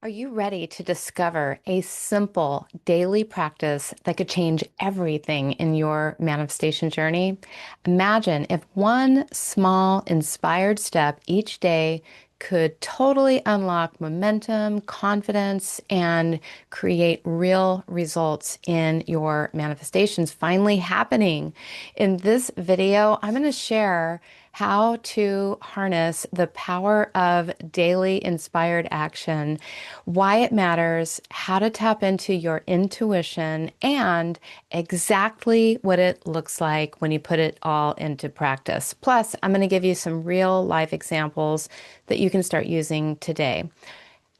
Are you ready to discover a simple daily practice that could change everything in your manifestation journey? Imagine if one small inspired step each day could totally unlock momentum, confidence, and create real results in your manifestations finally happening. In this video, I'm going to share how to harness the power of daily inspired action, why it matters, how to tap into your intuition, and exactly what it looks like when you put it all into practice. Plus, I'm going to give you some real life examples that you can start using today.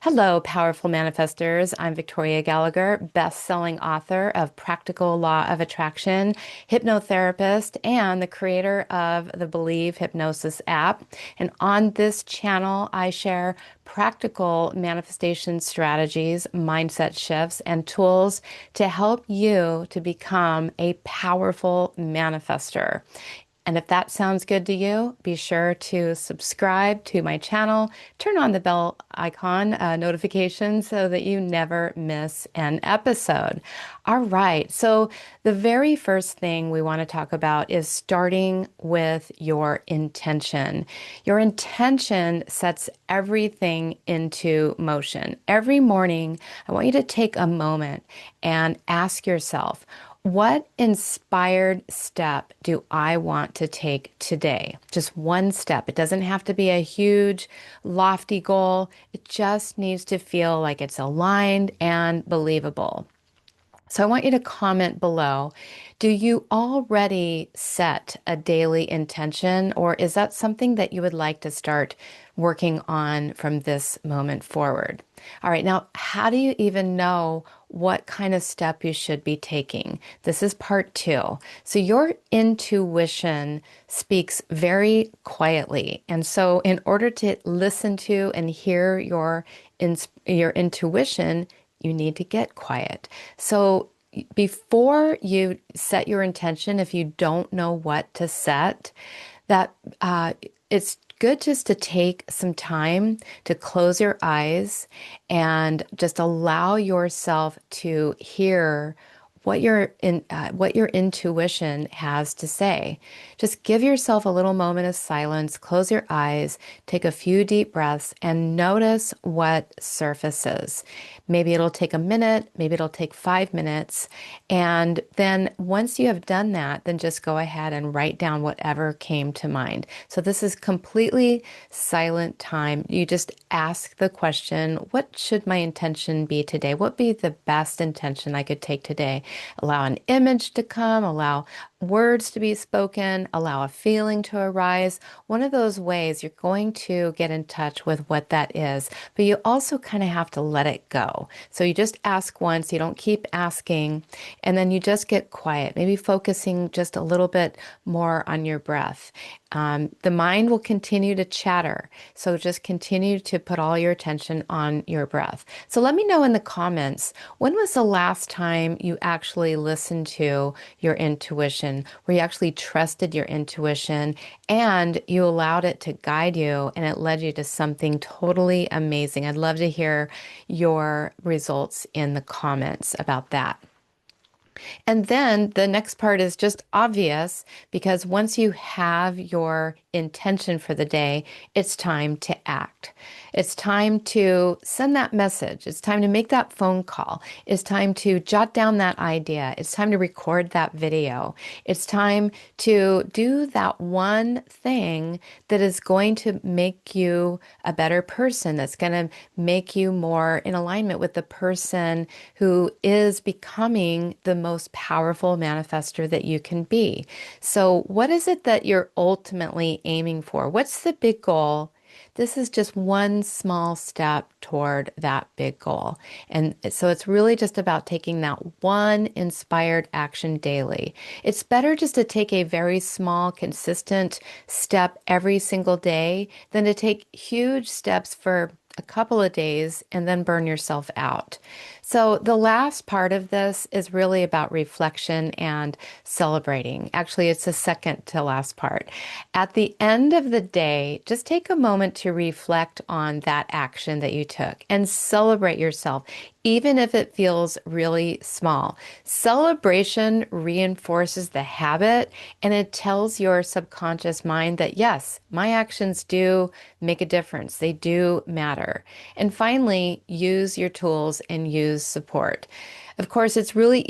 Hello, powerful manifestors. I'm Victoria Gallagher, best-selling author of Practical Law of Attraction, hypnotherapist, and the creator of the Believe Hypnosis app. And on this channel, I share practical manifestation strategies, mindset shifts, and tools to help you to become a powerful manifester. And if that sounds good to you, be sure to subscribe to my channel, turn on the bell icon notification so that you never miss an episode. All right, so the very first thing we want to talk about is starting with your intention. Your intention sets everything into motion. Every morning, I want you to take a moment and ask yourself, what inspired step do I want to take today? Just one step. It doesn't have to be a huge, lofty goal. It just needs to feel like it's aligned and believable. So I want you to comment below. Do you already set a daily intention, or is that something that you would like to start working on from this moment forward? All right, now, how do you even know what kind of step you should be taking? This is part two. So your intuition speaks very quietly. And so in order to listen to and hear your intuition, you need to get quiet. So before you set your intention, if you don't know what to set, that it's good just to take some time to close your eyes and just allow yourself to hear what your intuition has to say. Just give yourself a little moment of silence, close your eyes, take a few deep breaths, and notice what surfaces. Maybe it'll take a minute, maybe it'll take 5 minutes. And then once you have done that, then just go ahead and write down whatever came to mind. So this is completely silent time. You just ask the question, what should my intention be today? What would be the best intention I could take today? Allow an image to come, allow words to be spoken, allow a feeling to arise. One of those ways you're going to get in touch with what that is, but you also kind of have to let it go. So you just ask once, you don't keep asking, and then you just get quiet, maybe focusing just a little bit more on your breath. The mind will continue to chatter, so just continue to put all your attention on your breath. So let me know in the comments, when was the last time you actually listened to your intuition, where you actually trusted your intuition and you allowed it to guide you and it led you to something totally amazing? I'd love to hear your results in the comments about that. And then the next part is just obvious because once you have your intention for the day, it's time to act. It's time to send that message. It's time to make that phone call. It's time to jot down that idea. It's time to record that video. It's time to do that one thing that is going to make you a better person, that's going to make you more in alignment with the person who is becoming the most powerful manifester that you can be. So, what is it that you're ultimately aiming for? What's the big goal? This is just one small step toward that big goal. And so it's really just about taking that one inspired action daily. It's better just to take a very small, consistent step every single day than to take huge steps for a couple of days and then burn yourself out. So the last part of this is really about reflection and celebrating. Actually, it's the second to last part. At the end of the day, just take a moment to reflect on that action that you took and celebrate yourself, even if it feels really small. Celebration reinforces the habit and it tells your subconscious mind that, yes, my actions do make a difference. They do matter. And finally, use your tools and use support. Of course, it's really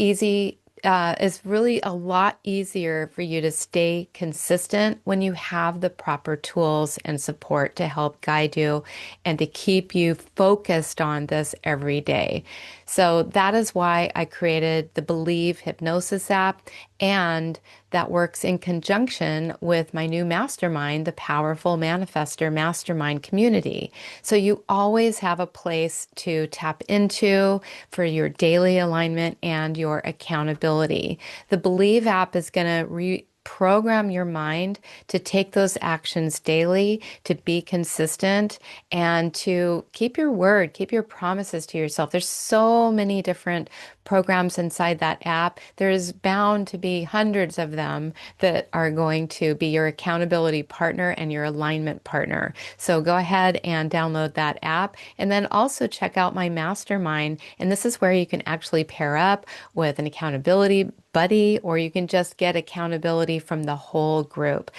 a lot easier for you to stay consistent when you have the proper tools and support to help guide you and to keep you focused on this every day. So that is why I created the Believe Hypnosis app, and that works in conjunction with my new mastermind, the Powerful Manifester Mastermind Community. So you always have a place to tap into for your daily alignment and your accountability. The Believe app is going to program your mind to take those actions daily, to be consistent, and to keep your word, keep your promises to yourself. There's so many different programs inside that app. There's bound to be hundreds of them that are going to be your accountability partner and your alignment partner. So go ahead and download that app, and then also check out my mastermind. And this is where you can actually pair up with an accountability buddy, or you can just get accountability from the whole group.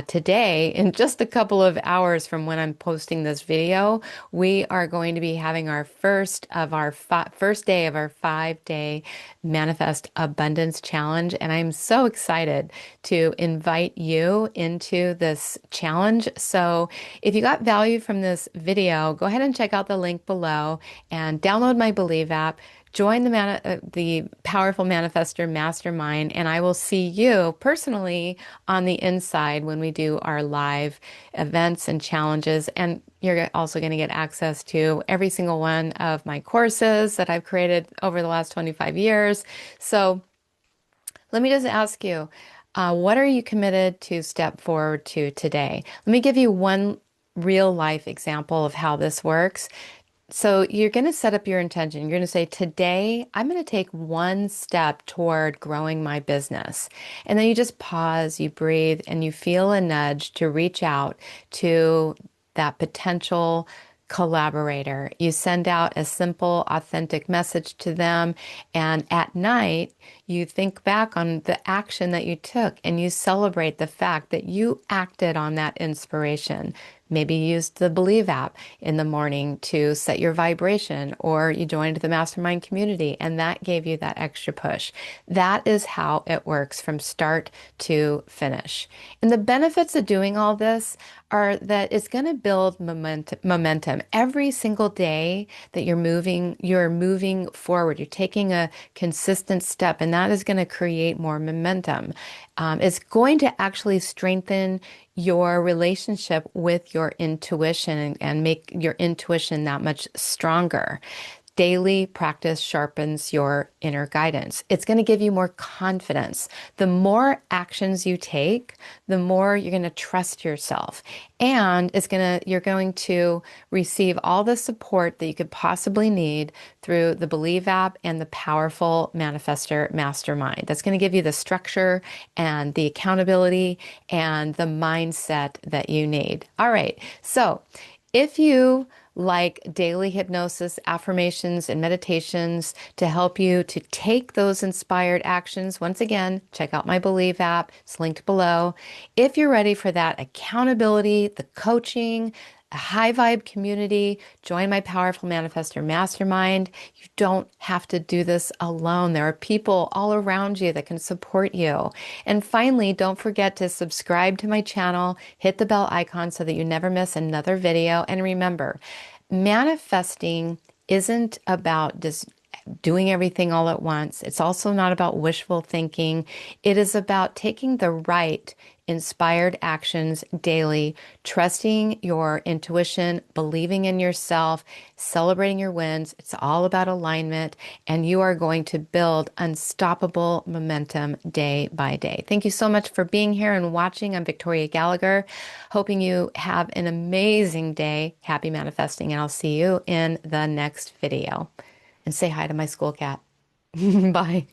Today, in just a couple of hours from when I'm posting this video, we are going to be having our first day of our 5-day Manifest Abundance Challenge. And I'm so excited to invite you into this challenge. So if you got value from this video, go ahead and check out the link below and download my Believe app. Join the Powerful Manifester Mastermind, and I will see you personally on the inside when we do our live events and challenges. And you're also going to get access to every single one of my courses that I've created over the last 25 years. So let me just ask you, what are you committed to step forward to today? Let me give you one real life example of how this works. So you're going to set up your intention. You're going to say, today, I'm going to take one step toward growing my business. And then you just pause, you breathe, and you feel a nudge to reach out to that potential collaborator. You send out a simple, authentic message to them. And at night, you think back on the action that you took and you celebrate the fact that you acted on that inspiration. Maybe you used the Believe app in the morning to set your vibration, or you joined the mastermind community and that gave you that extra push. That is how it works from start to finish. And the benefits of doing all this are that it's going to build momentum. Every single day that you're moving forward. You're taking a consistent step, and that is going to create more momentum. It's going to actually strengthen your relationship with your intuition and make your intuition that much stronger. Daily practice sharpens your inner guidance. It's going to give you more confidence. The more actions you take, the more you're going to trust yourself. And you're going to receive all the support that you could possibly need through the Believe app and the Powerful Manifester Mastermind. That's going to give you the structure and the accountability and the mindset that you need. All right. So if you like daily hypnosis, affirmations, and meditations to help you to take those inspired actions, once again, check out my Believe app. It's linked below. If you're ready for that accountability, the coaching, a high vibe community, join my Powerful Manifester Mastermind. You don't have to do this alone. There are people all around you that can support you. And finally, don't forget to subscribe to my channel, hit the bell icon so that you never miss another video. And remember, manifesting isn't about just doing everything all at once. It's also not about wishful thinking. It is about taking the right inspired actions daily, trusting your intuition, believing in yourself, celebrating your wins. It's all about alignment, and you are going to build unstoppable momentum day by day. Thank you so much for being here and watching. I'm Victoria Gallagher, hoping you have an amazing day. Happy manifesting, and I'll see you in the next video. And say hi to my school cat. Bye.